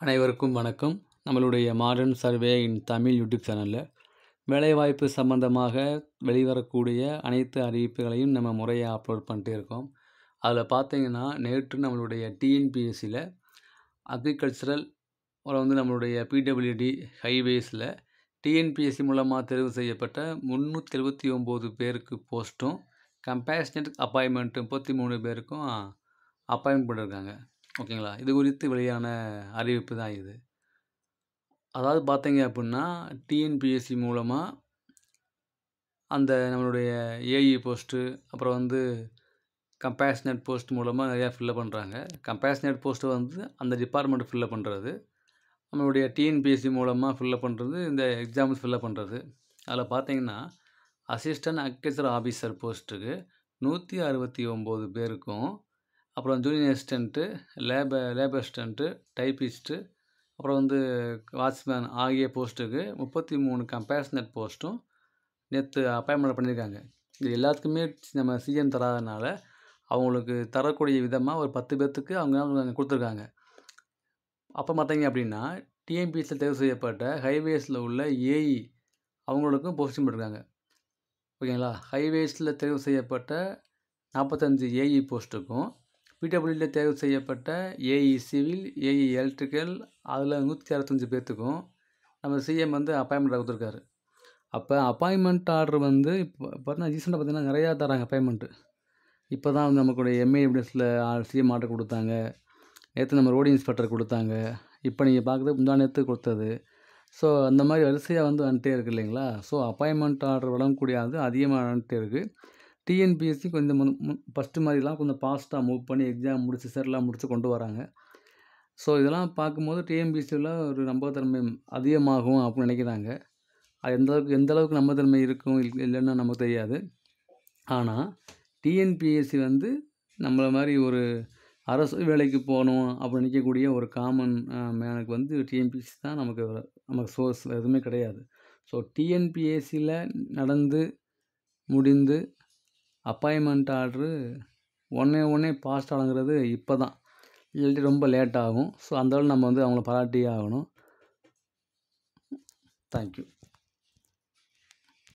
அனைவருக்கும் வணக்கம். நம்மளுடைய மாடர்ன் சர்வே இன் தமிழ் யூடியூப் சேனலில் வேலைவாய்ப்பு சம்பந்தமாக வெளிவரக்கூடிய அனைத்து அறிவிப்புகளையும் நம்ம முறையாக அப்லோட் பண்ணிட்டே இருக்கோம். அதில் பார்த்தீங்கன்னா, நேற்று நம்மளுடைய டிஎன்பிஎஸ்சியில் அக்ரிகல்ச்சரல் அப்புறம் நம்மளுடைய பிடபிள்யூடி ஹைவேஸில் டிஎன்பிஎஸ்சி மூலமாக தேர்வு செய்யப்பட்ட 379 பேருக்கு போஸ்ட்டும், கம்பேஷனட் அப்பாயின்மெண்ட் 33 பேருக்கும் அப்பாயின்மெண்ட் பண்ணியிருக்காங்க. ஓகேங்களா? இது குறித்து வெளியான அறிவிப்பு தான் இது. அதாவது பார்த்தீங்க அப்படின்னா, டிஎன்பிஎஸ்சி மூலமாக அந்த நம்மளுடைய ஏஇ போஸ்ட்டு, அப்புறம் கம்பேஷனட் போஸ்ட் மூலமாக நிறையா ஃபில்லப் பண்ணுறாங்க. கம்பேஷனட் போஸ்ட்டு அந்த டிபார்ட்மெண்ட் ஃபில்லப் பண்ணுறது, நம்மளுடைய டிஎன்பிஎஸ்சி மூலமாக ஃபில்லப் பண்ணுறது, இந்த எக்ஸாம்ஸ் ஃபில்லப் பண்ணுறது. அதில் பார்த்தீங்கன்னா, அசிஸ்டன்ட் அக்ரிகல்ச்சர் ஆஃபீஸர் போஸ்ட்டுக்கு 169 பேருக்கும், அப்புறம் junior assistant, labour assistant, typist, அப்புறம் வாட்ச்மேன் ஆகிய போஸ்ட்டுக்கு 33 கம்பேஷனட் போஸ்ட்டும் நேற்று அப்பாயின்மெண்ட் பண்ணியிருக்காங்க. இது எல்லாத்துக்குமே நம்ம சிஎம் தராதனால அவங்களுக்கு தரக்கூடிய விதமாக ஒரு 10 பேர்த்துக்கு அவங்க கொடுத்துருக்காங்க. அப்போ பார்த்தீங்க அப்படின்னா, டிஎன்பிஎஸ்சியில் தேர்வு செய்யப்பட்ட ஹைவேஸில் உள்ள ஏஇ அவங்களுக்கும் போஸ்டிங் போட்டிருக்காங்க. ஓகேங்களா? ஹைவேஸில் தேர்வு செய்யப்பட்ட 45 ஏஇ போஸ்ட்டுக்கும், பிடபிள்யூடியில் தேர்வு செய்யப்பட்ட ஏஇ சிவில், ஏஇ எலக்ட்ரிக்கல் அதில் 165 பேர்த்துக்கும் நம்ம சிஎம் அப்பாயின்மெண்ட் கொடுத்துருக்காரு. அப்போ அப்பாயின்மெண்ட் ஆர்டர் இப்போ பார்த்தீங்கன்னா ரீசெண்டாக பார்த்தீங்கன்னா நிறையா தராங்க அப்பாயின்மெண்ட்டு. இப்போ தான் நமக்குடைய எம்ஏஎம்எஸில் சிஎம் ஆர்டர் கொடுத்தாங்க. நேற்று நம்ம ரோடு இன்ஸ்பெக்டர் கொடுத்தாங்க. இப்போ நீங்கள் பார்க்குறது முந்தா நேற்று கொடுத்தது. ஸோ அந்த மாதிரி வரிசையாக வந்துட்டே இருக்குது இல்லைங்களா? ஸோ அப்பாயின்மெண்ட் ஆர்டர் வழங்கக்கூடியது அதிகமாக வந்துட்டே இருக்குது. டிஎன்பிஎஸ்சி கொஞ்சம் ஃபஸ்ட்டு மாதிரிலாம் கொஞ்சம் ஃபாஸ்ட்டாக மூவ் பண்ணி எக்ஸாம் முடிச்சு செட்லாம் முடிச்சு கொண்டு வராங்க. ஸோ இதெல்லாம் பார்க்கும்போது டிஎன்பிஎஸ்சியில் ஒரு நம்பகத்தன்மை அதிகமாகும் அப்படின்னு நினைக்கிறாங்க. அது எந்த அளவுக்கு நம்பகத்தன்மை இருக்கும் இல்லைன்னா நமக்கு தெரியாது. ஆனால் டிஎன்பிஎஸ்சி நம்மளை மாதிரி ஒரு அரசு வேலைக்கு போகணும் அப்படின்னு நினைக்கக்கூடிய ஒரு காமன் மேனுக்கு டிஎன்பிஎஸ்சி தான் நமக்கு சோர்ஸ், எதுவுமே கிடையாது. ஸோ டிஎன்பிஎஸ்சியில் நடந்து முடிந்து அப்பாயின்மெண்ட் ஆர்டரு உடனே பாஸ்ட் ஆகுங்கிறது இப்போ தான், இல்லாட்டி ரொம்ப லேட் ஆகும். ஸோ அந்தளவு நம்ம அவங்கள பாராட்டியே ஆகணும். தேங்க்யூ.